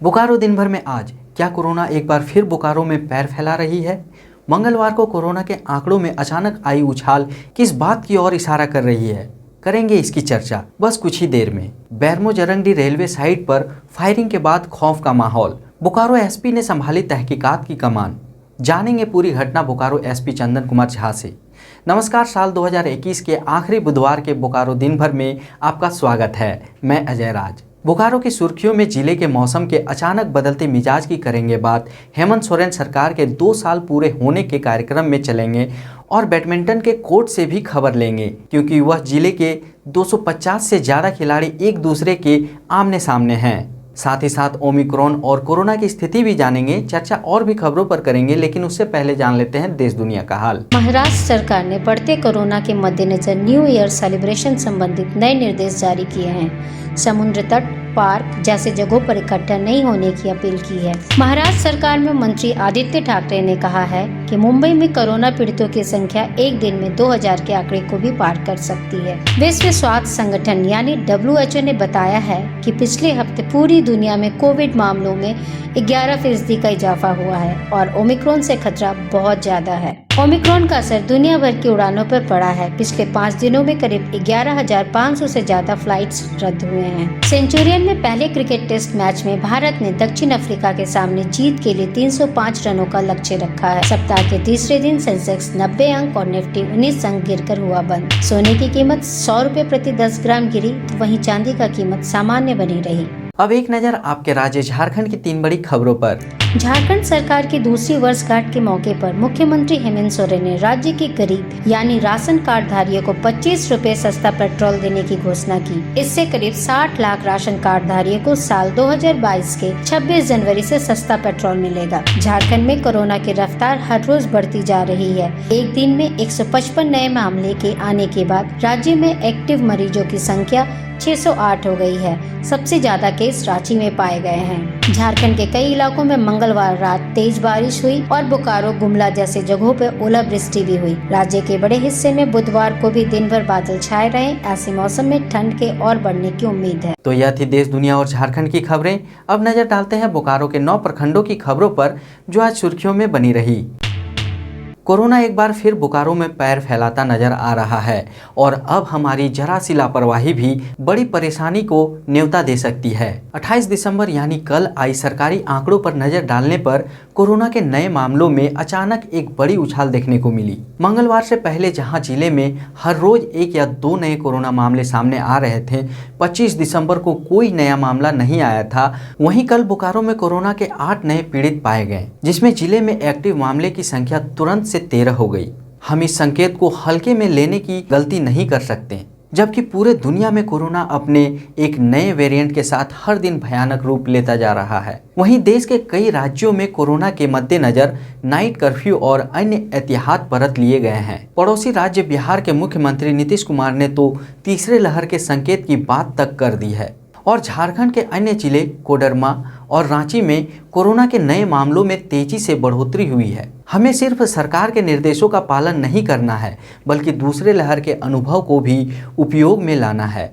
बोकारो दिन भर में आज क्या कोरोना एक बार फिर बोकारो में पैर फैला रही है? मंगलवार को कोरोना के आंकड़ों में अचानक आई उछाल किस बात की ओर इशारा कर रही है? करेंगे इसकी चर्चा बस कुछ ही देर में। बैरमो जरंगडी रेलवे साइट पर फायरिंग के बाद खौफ का माहौल। बोकारो एसपी ने संभाली तहकीकात की कमान। जानेंगे पूरी घटना बोकारो एसपी चंदन कुमार झा से। नमस्कार, साल 2021 के आखिरी बुधवार के बोकारो दिन भर में आपका स्वागत है। मैं अजय राज। बोकारो की सुर्खियों में जिले के मौसम के अचानक बदलते मिजाज की करेंगे बात। हेमंत सोरेन सरकार के 2 साल पूरे होने के कार्यक्रम में चलेंगे और बैडमिंटन के कोर्ट से भी खबर लेंगे, क्योंकि वह जिले के 250 से ज़्यादा खिलाड़ी एक दूसरे के आमने सामने हैं। साथ ही साथ ओमिक्रॉन और कोरोना की स्थिति भी जानेंगे। चर्चा और भी खबरों पर करेंगे, लेकिन उससे पहले जान लेते हैं देश दुनिया का हाल। महाराष्ट्र सरकार ने बढ़ते कोरोना के मद्देनजर न्यू ईयर सेलिब्रेशन संबंधित नए निर्देश जारी किए हैं। समुद्र तट, पार्क जैसे जगहों पर इकट्ठा नहीं होने की अपील की है। महाराष्ट्र सरकार में मंत्री आदित्य ठाकरे ने कहा है कि मुंबई में कोरोना पीड़ितों की संख्या एक दिन में 2000 के आंकड़े को भी पार कर सकती है। विश्व स्वास्थ्य संगठन यानी WHO ने बताया है कि पिछले हफ्ते पूरी दुनिया में कोविड मामलों में 11% का इजाफा हुआ है और ओमिक्रॉन से खतरा बहुत ज्यादा है। ओमिक्रॉन का असर दुनिया भर की उड़ानों पर पड़ा है। पिछले 5 दिनों में करीब 11,500 से ज्यादा फ्लाइट्स रद्द हुए हैं। सेंचुरियन में पहले क्रिकेट टेस्ट मैच में भारत ने दक्षिण अफ्रीका के सामने जीत के लिए 305 रनों का लक्ष्य रखा है। सप्ताह के तीसरे दिन सेंसेक्स 90 अंक और निफ्टी 19 अंक गिरकर हुआ बंद। सोने की कीमत 100 रुपए प्रति 10 ग्राम गिरी, तो वहीं चांदी का कीमत सामान्य बनी रही। अब एक नजर आपके राज्य झारखंड की 3 बड़ी खबरों पर। झारखंड सरकार की दूसरी वर्षगांठ के मौके पर मुख्यमंत्री हेमंत सोरेन ने राज्य के गरीब यानी राशन कार्ड धारियों को 25 रुपए सस्ता पेट्रोल देने की घोषणा की। इससे करीब 60 लाख राशन कार्ड धारियों को साल 2022 के 26 जनवरी से सस्ता पेट्रोल मिलेगा। झारखंड में कोरोना की रफ्तार हर रोज बढ़ती जा रही है। एक दिन में 155 नए मामले के आने के बाद राज्य में एक्टिव मरीजों की संख्या 608 हो गई है। सबसे ज्यादा केस रांची में पाए गए हैं। झारखंड के कई इलाकों में मंगलवार रात तेज बारिश हुई और बोकारो, गुमला जैसे जगहों पर ओलावृष्टि भी हुई। राज्य के बड़े हिस्से में बुधवार को भी दिन भर बादल छाए रहे। ऐसे मौसम में ठंड के और बढ़ने की उम्मीद है। तो यह थी देश दुनिया और झारखंड की खबरें। अब नजर डालते हैं बोकारो के 9 प्रखंडों की खबरों पर, जो आज सुर्खियों में बनी रही। कोरोना एक बार फिर बोकारो में पैर फैलाता नजर आ रहा है और अब हमारी जरा सी लापरवाही भी बड़ी परेशानी को न्योता दे सकती है। 28 दिसंबर यानी कल आई सरकारी आंकड़ों पर नजर डालने पर कोरोना के नए मामलों में अचानक एक बड़ी उछाल देखने को मिली। मंगलवार से पहले जहां जिले में हर रोज 1 या 2 नए कोरोना मामले सामने आ रहे थे, 25 दिसंबर को कोई नया मामला नहीं आया था, वहीं कल बोकारो में कोरोना के 8 नए पीड़ित पाए गए, जिसमें जिले में एक्टिव मामले की संख्या तुरंत से 13 हो गई। हम इस संकेत को हल्के में लेने की गलती नहीं कर सकते, जबकि पूरे दुनिया में कोरोना अपने एक नए वेरिएंट के साथ हर दिन भयानक रूप लेता जा रहा है। वहीं देश के कई राज्यों में कोरोना के मद्देनजर नाइट कर्फ्यू और अन्य एहतियात बरत लिए गए हैं। पड़ोसी राज्य बिहार के मुख्यमंत्री नीतीश कुमार ने तो तीसरे लहर के संकेत की बात तक कर दी है और झारखंड के अन्य जिले कोडरमा और रांची में कोरोना के नए मामलों में तेजी से बढ़ोतरी हुई है। हमें सिर्फ सरकार के निर्देशों का पालन नहीं करना है, बल्कि दूसरे लहर के अनुभव को भी उपयोग में लाना है।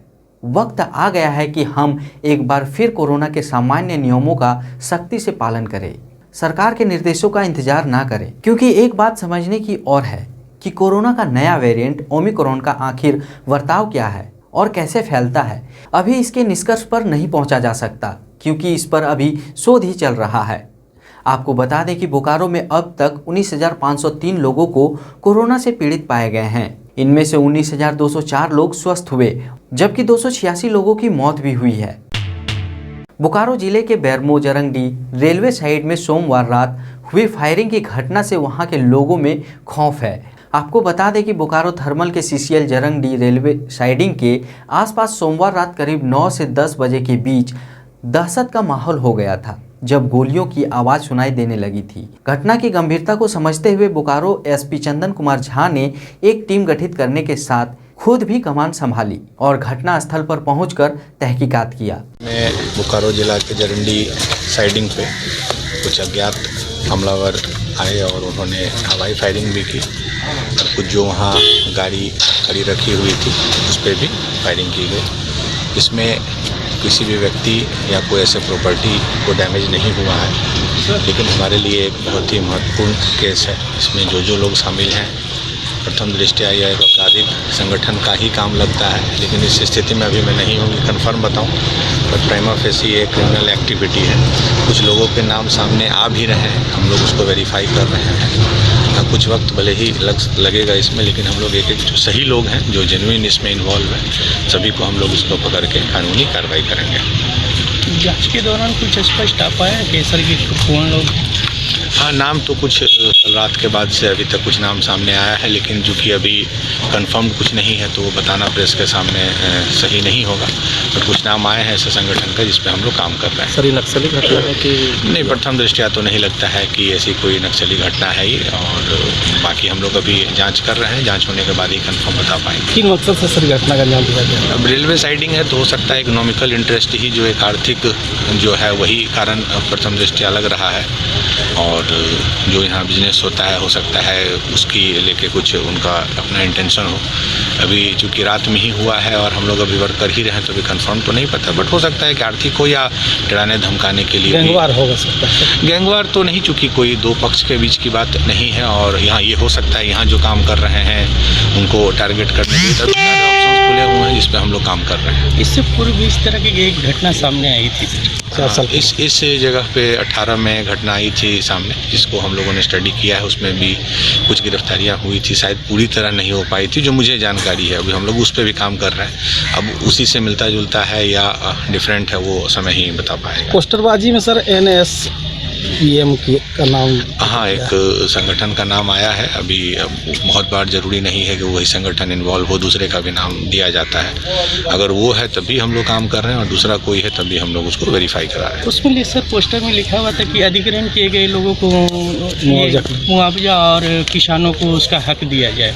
वक्त आ गया है कि हम एक बार फिर कोरोना के सामान्य नियमों का सख्ती से पालन करें, सरकार के निर्देशों का इंतजार ना करें, क्योंकि एक बात समझने की और है कि कोरोना का नया वेरिएंट ओमिक्रॉन का आखिर वर्ताव क्या है और कैसे फैलता है। अभी इसके निष्कर्ष पर नहीं पहुंचा जा सकता, क्योंकि इस पर अभी शोध ही चल रहा है। आपको बता दें कि बोकारो में अब तक 19,503 लोगों को कोरोना से पीड़ित पाए गए हैं। इनमें से 19,204 लोग स्वस्थ हुए, जबकि 286 लोगों की मौत भी हुई है। बोकारो जिले के बैरमो जरंगडी रेलवे साइड में सोमवार रात हुई फायरिंग की घटना से वहां के लोगों में खौफ है। आपको बता दें कि बोकारो थर्मल के CCL जरंगडी रेलवे साइडिंग के आसपास सोमवार रात करीब 9 से 10 बजे के बीच दहशत का माहौल हो गया था, जब गोलियों की आवाज़ सुनाई देने लगी थी। घटना की गंभीरता को समझते हुए बोकारो एसपी चंदन कुमार झा ने एक टीम गठित करने के साथ खुद भी कमान संभाली और घटना स्थल पर पहुंचकर तहकीकात किया। मैं बोकारो जिला के जरंडी साइडिंग पे कुछ अज्ञात हमलावर आए और उन्होंने हवाई फायरिंग भी की और कुछ जो वहाँ गाड़ी खड़ी रखी हुई थी उस पर भी फायरिंग की गई। इसमें किसी भी व्यक्ति या कोई ऐसे प्रॉपर्टी को डैमेज नहीं हुआ है, लेकिन हमारे लिए एक बहुत ही महत्वपूर्ण केस है। इसमें जो लोग शामिल हैं, प्रथम दृष्टया यह एक आपराधिक संगठन का ही काम लगता है, लेकिन इस स्थिति में अभी मैं नहीं हूँ कि कन्फर्म बताऊँ, बट प्राइमा फेसी एक क्रिमिनल एक्टिविटी है। कुछ लोगों के नाम सामने आ भी रहे हैं, हम लोग उसको वेरीफाई कर रहे हैं। कुछ वक्त भले ही लगेगा इसमें, लेकिन हम लोग एक जो सही लोग हैं, जो जेन्युइन इसमें इन्वॉल्व हैं, सभी को हम लोग इसको पकड़ के कानूनी कार्रवाई करेंगे। जांच के दौरान कुछ स्पष्ट आ पाया कि सर की कौन लोग? हाँ, नाम तो कुछ कल रात के बाद से अभी तक कुछ नाम सामने आया है, लेकिन चूँकि अभी कंफर्म्ड कुछ नहीं है तो वो बताना प्रेस के सामने सही नहीं होगा। बट कुछ नाम आए हैं ऐसे संगठन का जिस पे हम लोग काम कर रहे हैं। सर, ये नक्सली घटना है कि नहीं? प्रथम दृष्टया तो नहीं लगता है कि ऐसी कोई नक्सली घटना है ये, और बाकी हम लोग अभी जाँच कर रहे हैं। जाँच होने के बाद ही कन्फर्म बता पाएंगे। किन मकसद से सर घटना का अंजाम दिया गया? अब रेलवे साइडिंग है तो हो सकता है इकोनॉमिकल इंटरेस्ट ही, जो एक आर्थिक जो है वही कारण प्रथम दृष्टया लग रहा है, और जो यहाँ बिजनेस होता है हो सकता है उसकी लेके कुछ उनका अपना इंटेंशन हो। अभी चूँकि रात में ही हुआ है और हम लोग अभी वर्क कर ही रहे हैं तो अभी कंफर्म तो नहीं पता, बट हो सकता है कि आर्थिक हो या डराने धमकाने के लिए गैंगवार होगा सकता है। गैंगवार तो नहीं, चूँकि कोई दो पक्ष के बीच की बात नहीं है, और यहाँ ये हो सकता है यहाँ जो काम कर रहे हैं उनको टारगेट करने के लिए तभी सारे ऑप्शन खुले हुए हैं जिस पे हम लोग काम कर रहे हैं। इससे पूर्व भी इस तरह की एक घटना सामने आई थी सर। इस जगह पे 18 में घटना आई थी सामने, जिसको हम लोगों ने स्टडी किया है। उसमें भी कुछ गिरफ्तारियां हुई थी, शायद पूरी तरह नहीं हो पाई थी, जो मुझे जानकारी है। अभी हम लोग उस पर भी काम कर रहे हैं। अब उसी से मिलता जुलता है या डिफरेंट है वो समय ही बता पाएगा। पोस्टरबाजी में सर NSPM का नाम, हाँ, एक संगठन का नाम आया है। अभी बहुत बार जरूरी नहीं है कि वही संगठन इन्वॉल्व हो, दूसरे का भी नाम दिया जाता है। अगर वो है तभी हम लोग काम कर रहे हैं, और दूसरा कोई है तभी हम लोग उसको वेरीफाई करा रहे हैं। उसमें सर पोस्टर में लिखा हुआ था कि अधिग्रहण किए गए लोगों को मुआवजा और किसानों को उसका हक दिया जाए।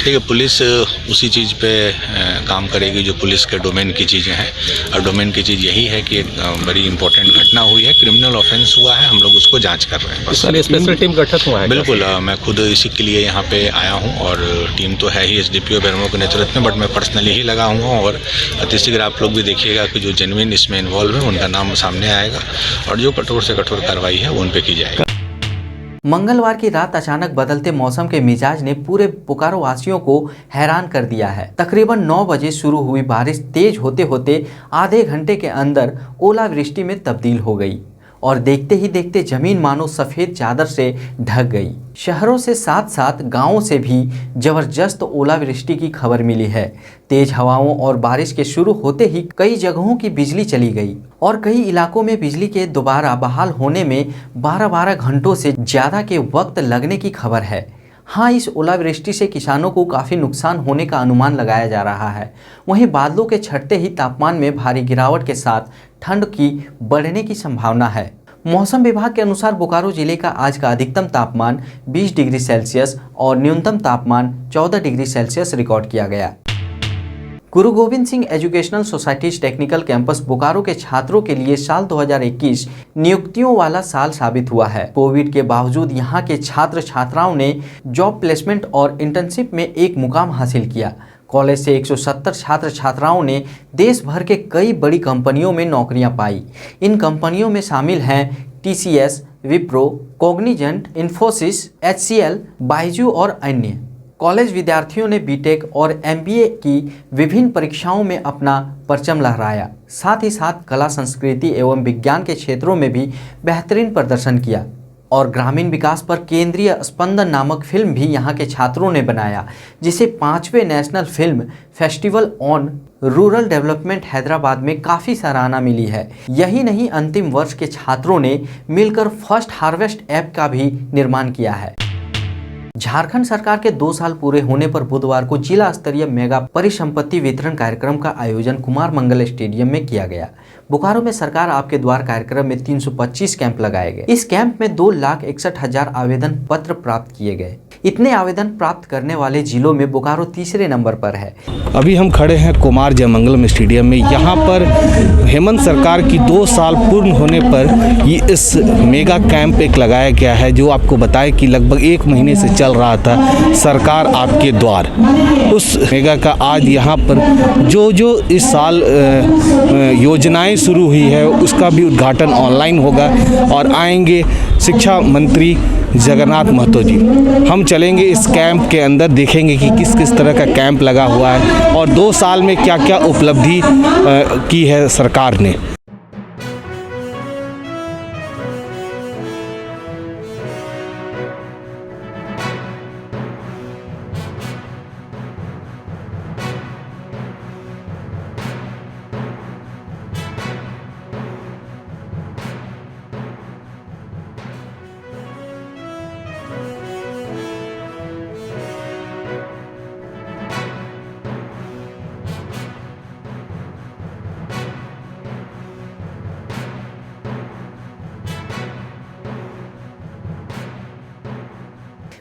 ठीक है, पुलिस उसी चीज़ पे काम करेगी जो पुलिस के डोमेन की चीज़ें हैं, और डोमेन की चीज़ यही है कि एक बड़ी इंपॉर्टेंट घटना हुई है, क्रिमिनल ऑफेंस हुआ है, हम लोग उसको जांच कर रहे हैं। स्पेशल टीम गठित हुआ है? बिल्कुल, मैं खुद इसी के लिए यहाँ पे आया हूँ, और टीम तो है ही SDPO बेरमो के नेतृत्व में, बट मैं पर्सनली ही लगा हूँ। और अति शीघ्र आप लोग भी देखिएगा कि जो जेन्युइन इसमें इन्वॉल्व है उनका नाम सामने आएगा, और जो कठोर से कठोर कार्रवाई है वो उन पे की जाएगी। मंगलवार की रात अचानक बदलते मौसम के मिजाज ने पूरे बोकारो वासियों को हैरान कर दिया है। तकरीबन 9 बजे शुरू हुई बारिश तेज होते होते आधे घंटे के अंदर ओलावृष्टि में तब्दील हो गई, और देखते ही देखते जमीन मानो सफ़ेद चादर से ढक गई। शहरों से साथ साथ गांवों से भी जबरदस्त ओलावृष्टि की खबर मिली है। तेज हवाओं और बारिश के शुरू होते ही कई जगहों की बिजली चली गई, और कई इलाकों में बिजली के दोबारा बहाल होने में 12-12 घंटों से ज़्यादा के वक्त लगने की खबर है। हाँ, इस ओलावृष्टि से किसानों को काफ़ी नुकसान होने का अनुमान लगाया जा रहा है। वहीं बादलों के छटते ही तापमान में भारी गिरावट के साथ ठंड की बढ़ने की संभावना है। मौसम विभाग के अनुसार बोकारो जिले का आज का अधिकतम तापमान 20 डिग्री सेल्सियस और न्यूनतम तापमान 14 डिग्री सेल्सियस रिकॉर्ड किया गया। गुरु Govind Singh educational societies technical campus Bokaro के छात्रों के लिए साल 2021 नियुक्तियों वाला साल साबित हुआ है। कोविड के बावजूद यहाँ के छात्र छात्राओं ने जॉब प्लेसमेंट और इंटर्नशिप में एक मुकाम हासिल किया। कॉलेज से 170 छात्र छात्राओं ने देश भर के कई बड़ी कंपनियों में नौकरियां पाई। इन कंपनियों में शामिल हैं TCS, Wipro, Cognizant, Infosys, HCL, Byju और अन्य। कॉलेज विद्यार्थियों ने बीटेक और MBA की विभिन्न परीक्षाओं में अपना परचम लहराया। साथ ही साथ कला, संस्कृति एवं विज्ञान के क्षेत्रों में भी बेहतरीन प्रदर्शन किया, और ग्रामीण विकास पर केंद्रीय स्पंदन नामक फिल्म भी यहाँ के छात्रों ने बनाया, जिसे 5वें national film festival on rural development Hyderabad में काफ़ी सराहना मिली है। यही नहीं, अंतिम वर्ष के छात्रों ने मिलकर फर्स्ट हार्वेस्ट ऐप का भी निर्माण किया है। झारखंड सरकार के 2 साल पूरे होने पर बुधवार को जिला स्तरीय मेगा परिसंपत्ति वितरण कार्यक्रम का आयोजन कुमार मंगल स्टेडियम में किया गया। बोकारो में सरकार आपके द्वार कार्यक्रम में 325 कैंप लगाए गए। इस कैंप में 2,61,000 आवेदन पत्र प्राप्त किए गए। इतने आवेदन प्राप्त करने वाले जिलों में बोकारो तीसरे नंबर पर है। अभी हम खड़े हैं कुमार जयमंगलम स्टेडियम में। यहाँ पर हेमंत सरकार की 2 साल पूर्ण होने पर ये इस मेगा कैंप एक लगाया गया है, जो आपको बताए कि लगभग 1 महीने से चल रहा था, सरकार आपके द्वार। उस मेगा का आज यहाँ पर जो इस साल योजनाएं शुरू हुई है उसका भी उद्घाटन ऑनलाइन होगा और आएंगे शिक्षा मंत्री जगन्नाथ महतो जी। हम चलेंगे इस कैंप के अंदर, देखेंगे कि किस किस तरह का कैंप लगा हुआ है और 2 साल में क्या क्या उपलब्धि की है सरकार ने।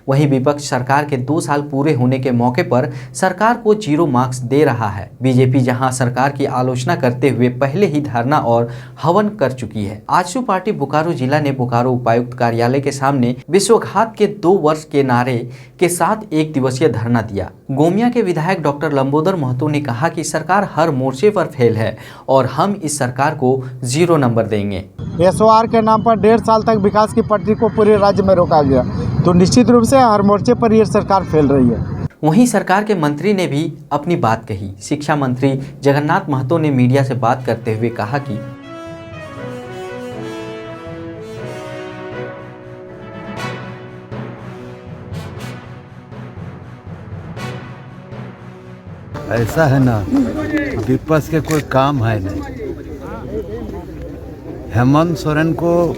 वहीं विपक्ष सरकार के 2 साल पूरे होने के मौके पर सरकार को 0 मार्क्स दे रहा है। बीजेपी जहां सरकार की आलोचना करते हुए पहले ही धरना और हवन कर चुकी है। आजसू पार्टी बोकारो जिला ने बोकारो उपायुक्त कार्यालय के सामने विश्वघात के 2 वर्ष के नारे के साथ 1 दिवसीय धरना दिया। गोमिया के विधायक डॉक्टर लंबोदर महतो ने कहा कि सरकार हर मोर्चे पर फेल है और हम इस सरकार को 0 नंबर देंगे। SOR के नाम पर 1.5 साल तक विकास की पटरी को पूरे राज्य में रोका गया, तो निश्चित रूप से हर मोर्चे पर ये सरकार फेल रही है। वहीं सरकार के मंत्री ने भी अपनी बात कही। शिक्षा मंत्री जगन्नाथ महतो ने मीडिया से बात करते हुए कहा कि ऐसा है ना, विपक्ष के कोई काम है नहीं। हेमंत सोरेन को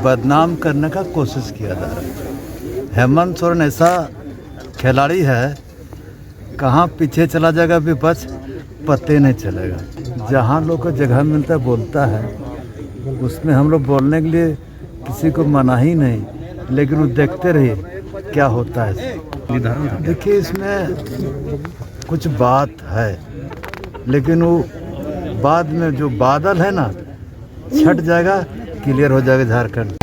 बदनाम करने का कोशिश किया जा रहा है। हेमंत सोरेन ऐसा खिलाड़ी है, कहाँ पीछे चला जाएगा विपक्ष पते नहीं चलेगा। जहाँ लोग को जगह मिलता बोलता है, उसमें हम लोग बोलने के लिए किसी को मना ही नहीं, लेकिन वो देखते रहिए क्या होता है। देखिए इसमें कुछ बात है, लेकिन वो बाद में जो बादल है ना छट जाएगा, क्लियर हो जाएगा झारखंड।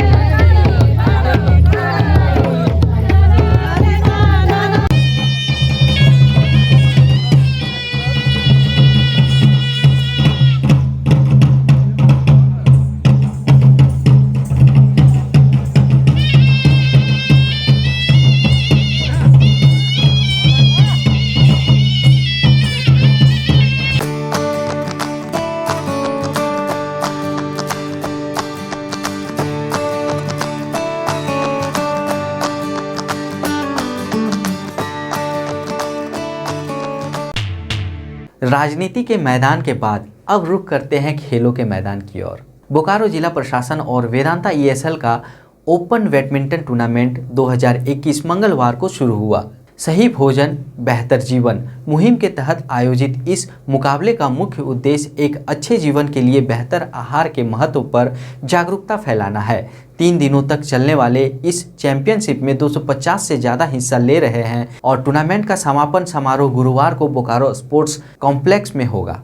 राजनीति के मैदान के बाद अब रुख करते हैं खेलों के मैदान की ओर। बोकारो जिला प्रशासन और वेदांता ESL का ओपन बैडमिंटन टूर्नामेंट 2021 मंगलवार को शुरू हुआ। सही भोजन बेहतर जीवन मुहिम के तहत आयोजित इस मुकाबले का मुख्य उद्देश्य एक अच्छे जीवन के लिए बेहतर आहार के महत्व पर जागरूकता फैलाना है। 3 दिनों तक चलने वाले इस चैंपियनशिप में 250 से ज़्यादा हिस्सा ले रहे हैं और टूर्नामेंट का समापन समारोह गुरुवार को बोकारो स्पोर्ट्स कॉम्प्लेक्स में होगा।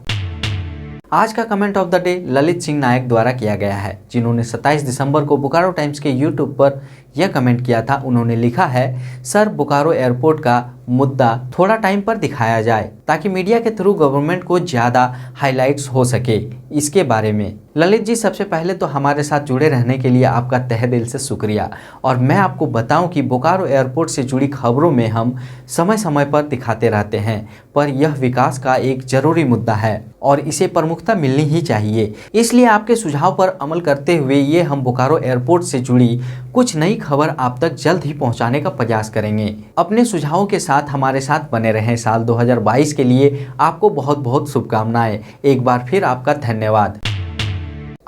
आज का comment of the day Lalit Singh Nayak द्वारा किया गया है, जिन्होंने 27 दिसंबर को बोकारो टाइम्स के यूट्यूब पर यह कमेंट किया था। उन्होंने लिखा है, सर बोकारो एयरपोर्ट का मुद्दा थोड़ा टाइम पर दिखाया जाए ताकि मीडिया के थ्रू गवर्नमेंट को ज़्यादा हाइलाइट्स हो सके इसके बारे में। ललित जी, सबसे पहले तो हमारे साथ जुड़े रहने के लिए आपका तहे दिल से शुक्रिया। और मैं आपको बताऊं कि बोकारो एयरपोर्ट से जुड़ी खबरों में हम समय समय पर दिखाते रहते हैं, पर यह विकास का एक ज़रूरी मुद्दा है और इसे प्रमुखता मिलनी ही चाहिए। इसलिए आपके सुझाव पर अमल करते हुए ये हम बोकारो एयरपोर्ट से जुड़ी कुछ नई खबर आप तक जल्द ही पहुंचाने का प्रयास करेंगे। अपने सुझावों के साथ हमारे साथ बने रहें। साल 2022 के लिए आपको बहुत बहुत शुभकामनाएं। एक बार फिर आपका धन्यवाद।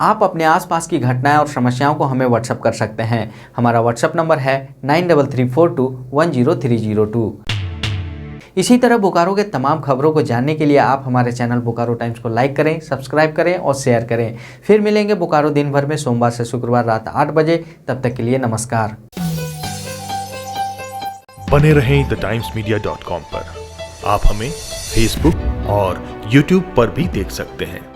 आप अपने आसपास की घटनाएं और समस्याओं को हमें व्हाट्सएप कर सकते हैं। हमारा व्हाट्सएप नंबर है 9334210302। इसी तरह बोकारो के तमाम खबरों को जानने के लिए आप हमारे चैनल बोकारो टाइम्स को लाइक करें, सब्सक्राइब करें और शेयर करें। फिर मिलेंगे बोकारो दिन भर में सोमवार से शुक्रवार रात 8 बजे। तब तक के लिए नमस्कार। बने रहें thetimesmedia.com पर। आप हमें फेसबुक और यूट्यूब पर भी देख सकते हैं।